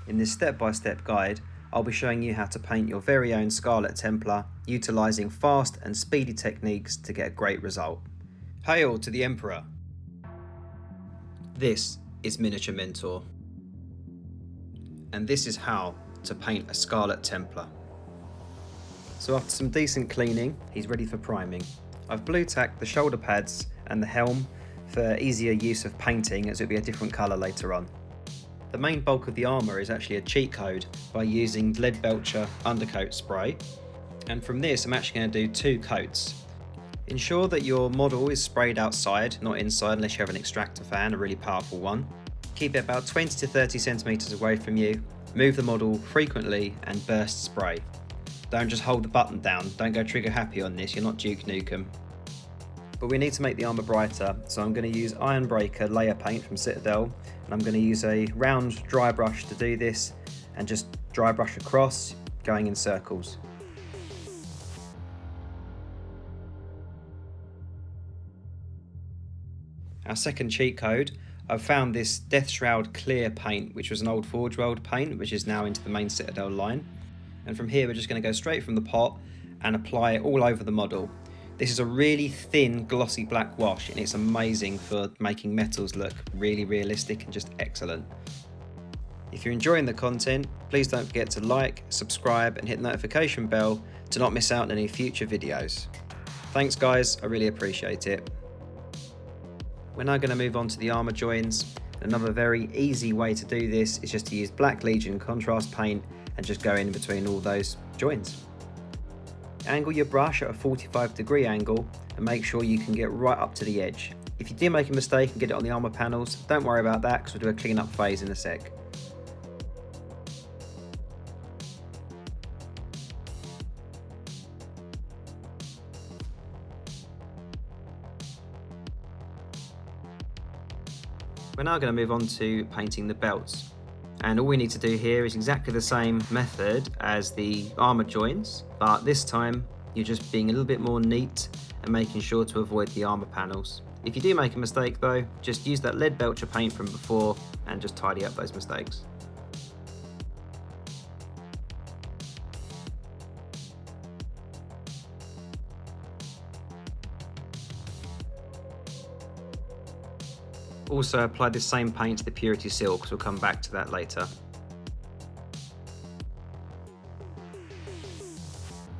In this step-by-step guide, I'll be showing you how to paint your very own Scarlet Templar, utilising fast and speedy techniques to get a great result. Hail to the Emperor! This is Miniature Mentor, and this is how to paint a Scarlet Templar. So after some decent cleaning, he's ready for priming. I've blue tacked the shoulder pads and the helm for easier use of painting, as it'll be a different colour later on. The main bulk of the armour is actually a cheat code by using lead belcher undercoat spray, and from this I'm actually going to do 2 coats. Ensure that your model is sprayed outside, not inside unless you have an extractor fan, a really powerful one. Keep it about 20 to 30 centimetres away from you, move the model frequently and burst spray. Don't just hold the button down, don't go trigger happy on this, you're not Duke Nukem. But we need to make the armour brighter, so I'm going to use Ironbreaker layer paint from Citadel, and I'm going to use a round dry brush to do this, and just dry brush across, going in circles. Our second cheat code, I've found this Death Shroud clear paint, which was an old Forge World paint, which is now into the main Citadel line. And from here we're just going to go straight from the pot and apply it all over the model. This is a really thin glossy black wash, and it's amazing for making metals look really realistic and just excellent. If you're enjoying the content, please don't forget to like, subscribe and hit the notification bell to not miss out on any future videos. Thanks guys, I really appreciate it. We're now going to move on to the armour joins. Another very easy way to do this is just to use Black Legion contrast paint and just go in between all those joins. Angle your brush at a 45-degree angle and make sure you can get right up to the edge. If you do make a mistake and get it on the armour panels, don't worry about that because we'll do a clean up phase in a sec. We're now going to move on to painting the belts. And all we need to do here is exactly the same method as the armour joins, but this time you're just being a little bit more neat and making sure to avoid the armour panels. If you do make a mistake though, just use that lead belcher paint from before and just tidy up those mistakes. Also apply this same paint to the Purity Seal because we'll come back to that later.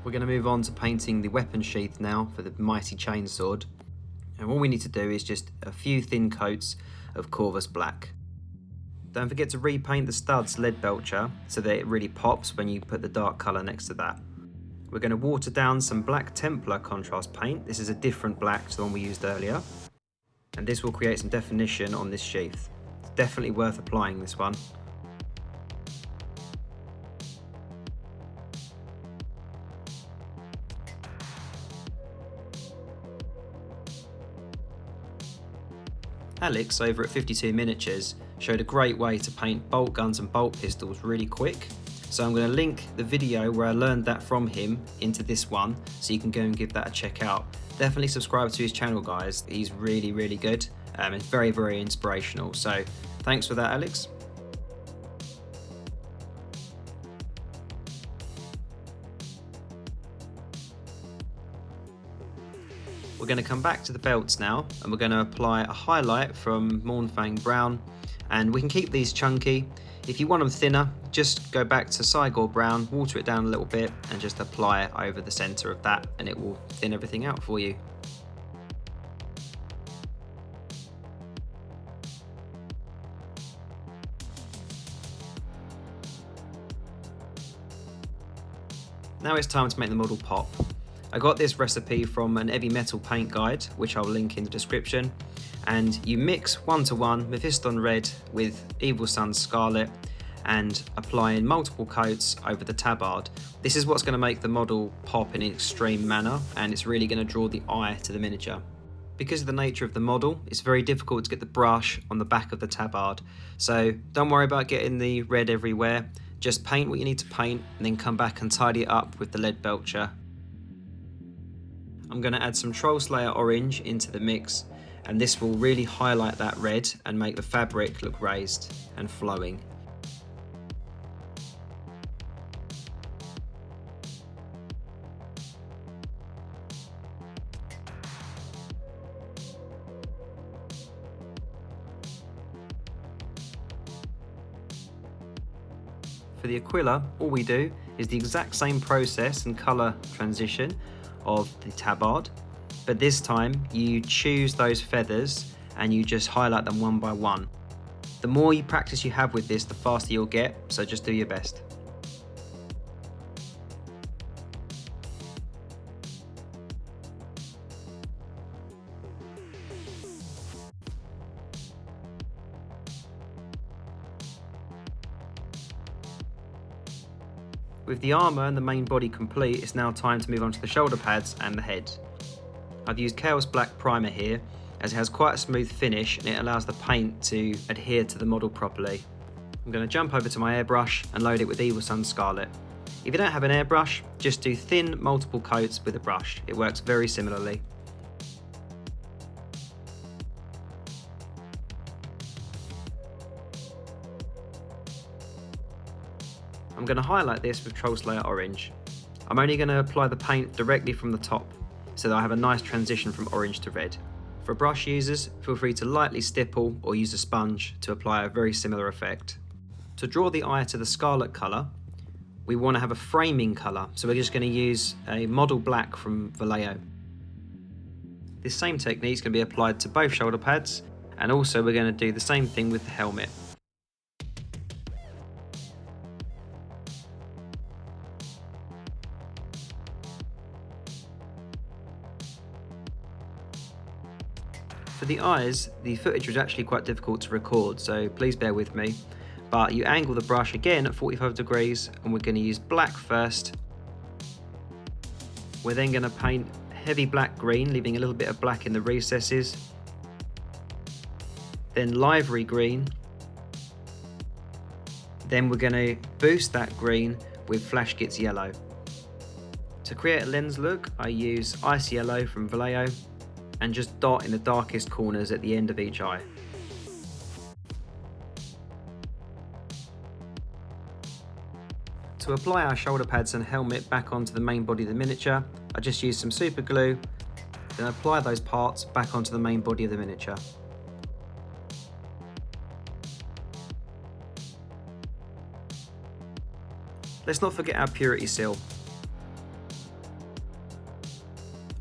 We're going to move on to painting the weapon sheath now for the mighty chainsword. And all we need to do is just a few thin coats of Corvus Black. Don't forget to repaint the studs lead belcher so that it really pops when you put the dark colour next to that. We're going to water down some Black Templar contrast paint. This is a different black to the one we used earlier. And this will create some definition on this sheath. It's definitely worth applying this one. Alex over at 52 Miniatures showed a great way to paint bolt guns and bolt pistols really quick. So I'm going to link the video where I learned that from him into this one, so you can go and give that a check out. Definitely subscribe to his channel guys, he's really good. It's very inspirational, so thanks for that Alex. We're going to come back to the belts now, and we're going to apply a highlight from Mournfang Brown, and we can keep these chunky. If you want them thinner, just go back to Cygor Brown, water it down a little bit and just apply it over the centre of that, and it will thin everything out for you. Now it's time to make the model pop. I got this recipe from an Eavy Metal paint guide, which I'll link in the description, and you mix 1-to-1 Mephiston Red with Evil Sunz Scarlet and apply in multiple coats over the tabard. This is what's going to make the model pop in an extreme manner, and it's really going to draw the eye to the miniature. Because of the nature of the model, it's very difficult to get the brush on the back of the tabard, so don't worry about getting the red everywhere. Just paint what you need to paint and then come back and tidy it up with the lead belcher. I'm going to add some Troll Slayer orange into the mix, and this will really highlight that red and make the fabric look raised and flowing. For the Aquila, all we do is the exact same process and colour transition of the tabard, but this time you choose those feathers and you just highlight them one by one. The more you practice you have with this, the faster you'll get, so just do your best. With the armour and the main body complete, it's now time to move on to the shoulder pads and the head. I've used Chaos Black Primer here, as it has quite a smooth finish and it allows the paint to adhere to the model properly. I'm going to jump over to my airbrush and load it with Evil Sunz Scarlet. If you don't have an airbrush, just do thin multiple coats with a brush. It works very similarly. I'm going to highlight this with Troll Slayer Orange. I'm only going to apply the paint directly from the top, so that I have a nice transition from orange to red. For brush users, feel free to lightly stipple or use a sponge to apply a very similar effect. To draw the eye to the scarlet colour, we want to have a framing colour, so we're just going to use a model black from Vallejo. This same technique is going to be applied to both shoulder pads, and also we're going to do the same thing with the helmet. For the eyes, the footage was actually quite difficult to record, so please bear with me. But you angle the brush again at 45 degrees, and we're going to use black first. We're then going to paint heavy black green, leaving a little bit of black in the recesses. Then livery green. Then we're going to boost that green with Flash Gitz yellow. To create a lens look, I use Ice Yellow from Vallejo, and just dot in the darkest corners at the end of each eye. To apply our shoulder pads and helmet back onto the main body of the miniature, I just use some super glue, then apply those parts back onto the main body of the miniature. Let's not forget our purity seal.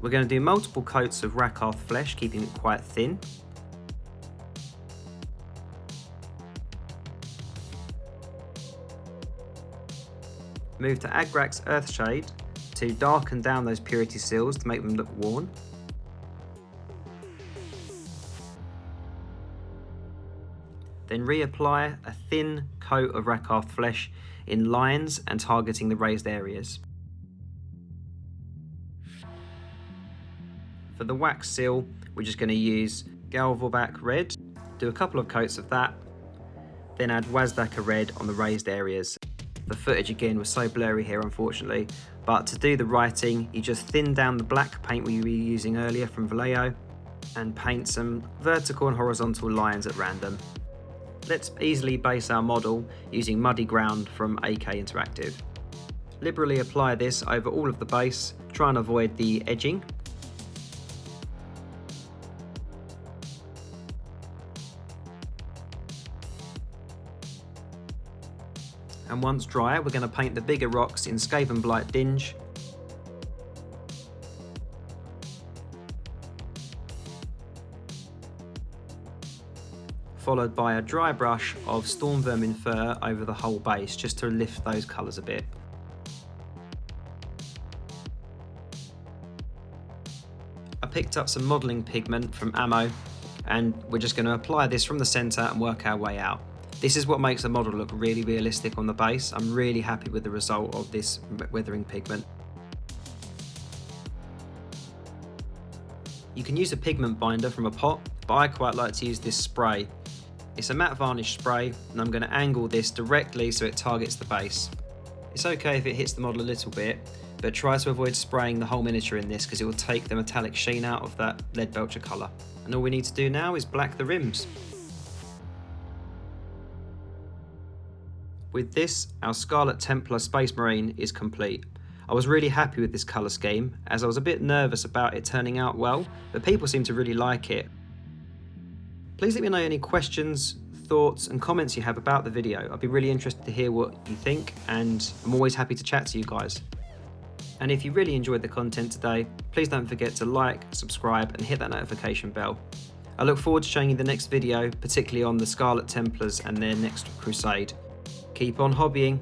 We're going to do multiple coats of Rakarth flesh, keeping it quite thin. Move to Agrax Earthshade to darken down those purity seals to make them look worn. Then reapply a thin coat of Rakarth flesh in lines and targeting the raised areas. For the wax seal, we're just going to use Galvorbak Red, do a couple of coats of that, then add Wazdaka Red on the raised areas. The footage again was so blurry here unfortunately, but to do the writing, you just thin down the black paint we were using earlier from Vallejo and paint some vertical and horizontal lines at random. Let's easily base our model using Muddy Ground from AK Interactive. Liberally apply this over all of the base, try and avoid the edging. And once dry, we're going to paint the bigger rocks in Skaven Blight Dinge. Followed by a dry brush of Storm Vermin Fur over the whole base, just to lift those colours a bit. I picked up some modelling pigment from Ammo, and we're just going to apply this from the centre and work our way out. This is what makes the model look really realistic on the base. I'm really happy with the result of this weathering pigment. You can use a pigment binder from a pot, but I quite like to use this spray. It's a matte varnish spray, and I'm going to angle this directly so it targets the base. It's okay if it hits the model a little bit, but try to avoid spraying the whole miniature in this because it will take the metallic sheen out of that lead belcher colour. And all we need to do now is black the rims. With this, our Scarlet Templar Space Marine is complete. I was really happy with this colour scheme, as I was a bit nervous about it turning out well, but people seem to really like it. Please let me know any questions, thoughts and comments you have about the video. I'd be really interested to hear what you think, and I'm always happy to chat to you guys. And if you really enjoyed the content today, please don't forget to like, subscribe and hit that notification bell. I look forward to showing you the next video, particularly on the Scarlet Templars and their next Crusade. Keep on hobbying.